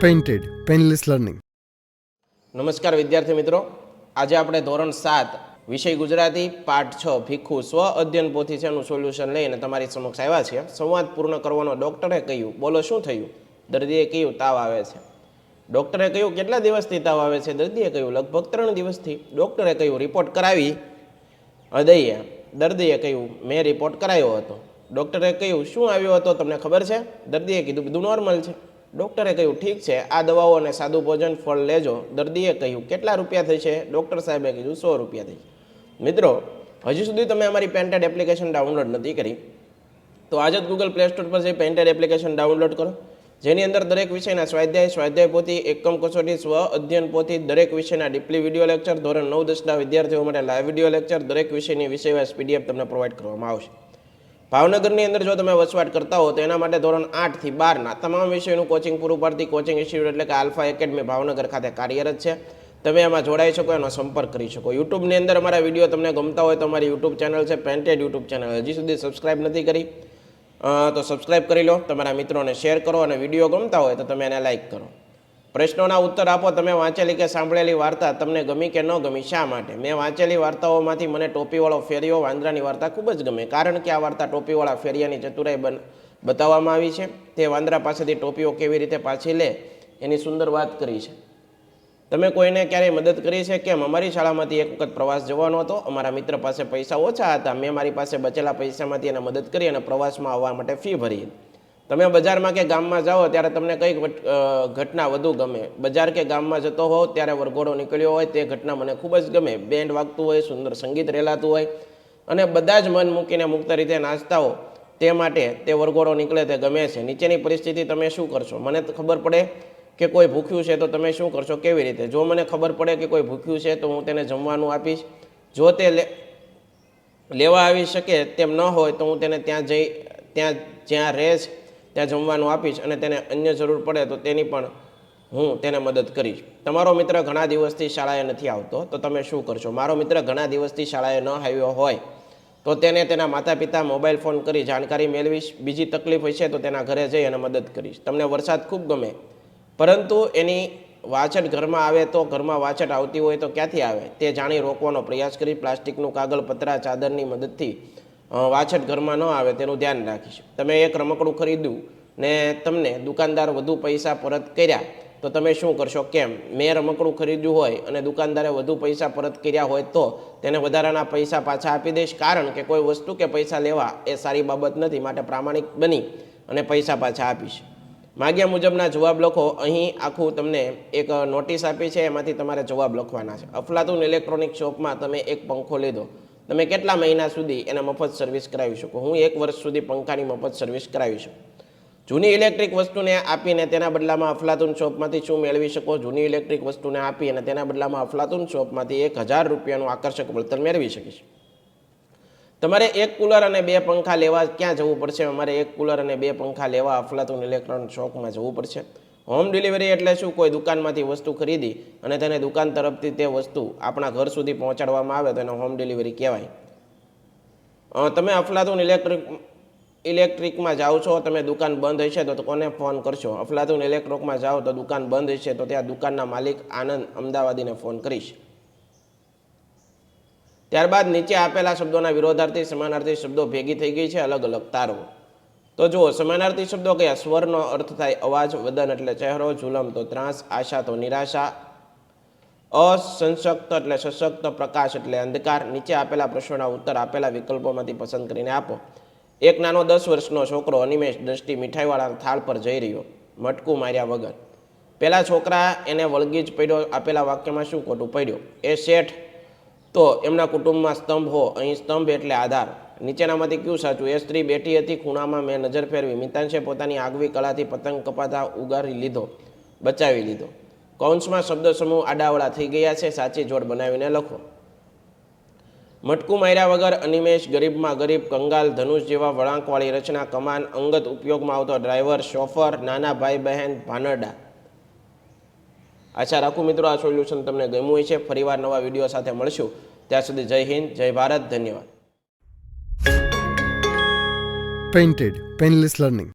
Painted painless learning. નમસ્કાર વિદ્યાર્થી મિત્રો, આજે આપણે ધોરણ 7 વિષય ગુજરાતી પાઠ 6 ભીખુ સ્વ અધ્યયન પોથી છે એનું સોલ્યુશન લઈને તમારી સમક્ષ આવ્યા છીએ. સંવાદ પૂર્ણ કરવાનો ડૉક્ટરે કહ્યું. બોલો શું થયું? દર્દીએ કહ્યું તાવ આવે છે. ડૉક્ટરે કહ્યું કેટલા દિવસથી તાવ આવે છે? દર્દીએ કહ્યું લગભગ 3 દિવસથી. ડૉક્ટરે કહ્યું રિપોર્ટ કરાવી? હૃદયે. દર્દીએ કહ્યું મેં રિપોર્ટ કરાવ્યો હતો. ડૉક્ટરે કહ્યું શું આવ્યો હતો તમને ખબર છે? દર્દીએ કીધું બધું નોર્મલ છે. ડૉક્ટરે કહ્યું ઠીક છે, આ દવાઓ અને સાદું ભોજન ફળ લેજો. દર્દીએ કહ્યું કેટલા રૂપિયા થશે? ડૉક્ટર સાહેબે કીધું 100 રૂપિયા થશે. મિત્રો, હજી સુધી તમે અમારી પેન્ટેડ એપ્લિકેશન ડાઉનલોડ નથી કરી તો આજે જ ગૂગલ પ્લે સ્ટોર પર જઈ પેન્ટેડ એપ્લિકેશન ડાઉનલોડ કરો, જેની અંદર દરેક વિષયના સ્વાધ્યાય પોથી, એકમ કસોટી, સ્વ અધ્યયન પોથી, દરેક વિષયના ડીપલી વિડીયો લેક્ચર, ધોરણ 9-10ના વિદ્યાર્થીઓ માટે લાઈવ વિડીયો લેક્ચર, દરેક વિષયની વિષયવાઇઝ PDF તમને પ્રોવાઈડ કરવામાં આવશે. ભાવનગરની અંદર જો તમે વસવાટ કરતા હો તો એના માટે ધોરણ 8 થી 12ના તમામ વિષયોનું કોચિંગ પૂરું પાડતી કોચિંગ ઇન્સ્ટિટ્યૂટ એટલે કે આલ્ફા એકેડમી ભાવનગર ખાતે કાર્યરત છે. તમે એમાં જોડાઈ શકો, એનો સંપર્ક કરી શકો. યુટ્યુબની અંદર અમારા વિડીયો તમને ગમતા હોય તો અમારી યુટ્યુબ ચેનલ છે પેન્ટેડ યુટ્યુબ ચેનલ. હજી સુધી સબસ્ક્રાઇબ નથી કરી તો સબસ્ક્રાઇબ કરી લો, તમારા મિત્રોને શેર કરો અને વિડીયો ગમતા હોય તો તમે એને લાઇક કરો. પ્રશ્નોના ઉત્તર આપો. તમે વાંચેલી કે સાંભળેલી વાર્તા તમને ગમી કે ન ગમી, શા માટે? મેં વાંચેલી વાર્તાઓમાંથી મને ટોપીવાળો ફેરિયો વાંદરાની વાર્તા ખૂબ જ ગમે, કારણ કે આ વાર્તા ટોપીવાળા ફેરિયાની ચતુરાઈ બતાવવામાં આવી છે. તે વાંદરા પાસેથી ટોપીઓ કેવી રીતે પાછી લે એની સુંદર વાત કરી છે. તમે કોઈને ક્યારેય મદદ કરી છે? કેમ? અમારી શાળામાંથી એક વખત પ્રવાસ જવાનો હતો. અમારા મિત્ર પાસે પૈસા ઓછા હતા. મેં મારી પાસે બચેલા પૈસામાંથી એને મદદ કરી અને પ્રવાસમાં આવવા માટે ફી ભરી. તમે બજારમાં કે ગામમાં જાઓ ત્યારે તમને કઈ ઘટના વધુ ગમે? બજાર કે ગામમાં જતો હોવ ત્યારે વરઘોડો નીકળ્યો હોય તે ઘટના મને ખૂબ જ ગમે. બેન્ડ વાગતું હોય, સુંદર સંગીત રેલાતું હોય અને બધા જ મન મૂકીને મુક્ત રીતે નાચતા હો, તે માટે તે વરઘોડો નીકળે તે ગમે છે. નીચેની પરિસ્થિતિ તમે શું કરશો? મને ખબર પડે કે કોઈ ભૂખ્યું છે તો તમે શું કરશો? કેવી રીતે? જો મને ખબર પડે કે કોઈ ભૂખ્યું છે તો હું તેને જમવાનું આપીશ. જો તે લેવા આવી શકે તેમ ન હોય તો હું તેને જ્યાં રહે છે ત્યાં જમવાનું આપીશ અને તેને અન્ય જરૂર પડે તો તેની પણ હું તેને મદદ કરીશ. તમારો મિત્ર ઘણા દિવસથી શાળાએ નથી આવતો તો તમે શું કરશો? મારો મિત્ર ઘણા દિવસથી શાળાએ ન આવ્યો હોય તો તેને તેના માતા પિતા મોબાઈલ ફોન કરી જાણકારી મેળવીશ. બીજી તકલીફ હશે તો તેના ઘરે જઈ અને મદદ કરીશ. તમને વરસાદ ખૂબ ગમે પરંતુ એની વાછટ ઘરમાં આવે તો ઘરમાં વાછટ આવતી હોય તો ક્યાંથી આવે તે જાણી રોકવાનો પ્રયાસ કરી પ્લાસ્ટિકનું કાગળ, પતરા, ચાદરની મદદથી વાછટ ઘરમાં ન આવે તેનું ધ્યાન રાખીશ. તમે એક રમકડું ખરીદ્યું ને તમને દુકાનદાર વધુ પૈસા પરત કર્યા તો તમે શું કરશો? કેમ? મેં રમકડું ખરીદ્યું હોય અને દુકાનદારે વધુ પૈસા પરત કર્યા હોય તો તેને વધારાના પૈસા પાછા આપી દઈશ, કારણ કે કોઈ વસ્તુ કે પૈસા લેવા એ સારી બાબત નથી, માટે પ્રામાણિક બની અને પૈસા પાછા આપીશ. માગ્યા મુજબના જવાબ લખો. અહીં આખું તમને એક નોટિસ આપી છે, એમાંથી તમારે જવાબ લખવાના છે. અફલાતુન ઇલેક્ટ્રોનિક શોપમાં તમે એક પંખો લીધો. તમે કેટલા મહિના સુધી એને મફત સર્વિસ કરાવી શકો? હું 1 વર્ષ સુધી પંખાની મફત સર્વિસ કરાવી શકું. જૂની ઇલેક્ટ્રિક વસ્તુને આપીને તેના બદલામાં અફલાતુન શોપમાંથી શું મેળવી શકો? જૂની ઇલેક્ટ્રિક વસ્તુને આપી અને તેના બદલામાં અફલાતુન શોપમાંથી 1000 રૂપિયાનું આકર્ષક વળતર મેળવી શકીશ. તમારે 1 કુલર અને 2 પંખા લેવા ક્યાં જવું પડશે? અમારે 1 કુલર અને 2 પંખા લેવા અફલાતુન ઇલેક્ટ્રોનિક શોપમાં જવું પડશે. હોમ ડિલિવરી એટલે શું? કોઈ દુકાનમાંથી વસ્તુ ખરીદી અને તેને દુકાન તરફથી તે વસ્તુ આપણા ઘર સુધી પહોંચાડવામાં આવે તો એને હોમ ડિલિવરી કહેવાય. તમે અફલાતુન ઇલેક્ટ્રિકમાં જાઓ છો, તમે દુકાન બંધ હશે તો કોને ફોન કરશો? અફલાતુન ઇલેક્ટ્રોનિકમાં જાઓ તો દુકાન બંધ હશે તો ત્યાં દુકાનના માલિક આનંદ અમદાવાદીને ફોન કરીશ. ત્યારબાદ નીચે આપેલા શબ્દોના વિરોધાર્થી સમાનાર્થી શબ્દો ભેગી થઈ ગઈ છે, અલગ અલગ તારવો. તો જુઓ, સમાનાર્થી શબ્દો કયા? સ્વરનો અર્થ થાય અવાજ, વદન એટલે ચહેરો, જુલમ તો ત્રાસ, આશા તો નિરાશા, અસંશક્ત એટલે સશક્ત, પ્રકાશ એટલે અંધકાર. નીચે આપેલા પ્રશ્નોના ઉત્તર આપેલા વિકલ્પોમાંથી પસંદ કરીને આપો. એક નાનો 10 વર્ષનો છોકરો અનિમેષ દ્રષ્ટિ મીઠાઈવાળા થાળ પર જઈ રહ્યો, મટકું માર્યા વગર. પેલા છોકરા એને વળગી જ પડ્યો. આપેલા વાક્યમાં શું ખોટું પડ્યો? એ શેઠ તો એમના કુટુંબમાં સ્તંભ હો. અહીં સ્તંભ એટલે આધાર. નીચેનામાંથી કયું સાચું? એ સ્ત્રી બેઠી હતી, ખૂણામાં મેં નજર ફેરવી. મિતાંશે પોતાની આગવી કળાથી પતંગ કપાતા ઉગારી લીધો, બચાવી લીધો. કૌંસમાં શબ્દ સમૂહ આડાવડા થઈ ગયા છે, સાચી જોડ બનાવીને લખો. મટકું માર્યા વગર, અનિમેષ, ગરીબમાં ગરીબ, કંગાલ, ધનુષ જેવા વળાંકવાળી રચના, કમાન, અંગત ઉપયોગમાં આવતો, ડ્રાઈવર, શોફર, નાના ભાઈ બહેન, ભાનરડા. આશા રાખું મિત્રો આ સોલ્યુશન તમને ગમ્યું હોય છે. ફરીવાર નવા વિડીયો સાથે મળશું. ત્યાં સુધી જય હિન્દ, જય ભારત, ધન્યવાદ. Painted painless learning.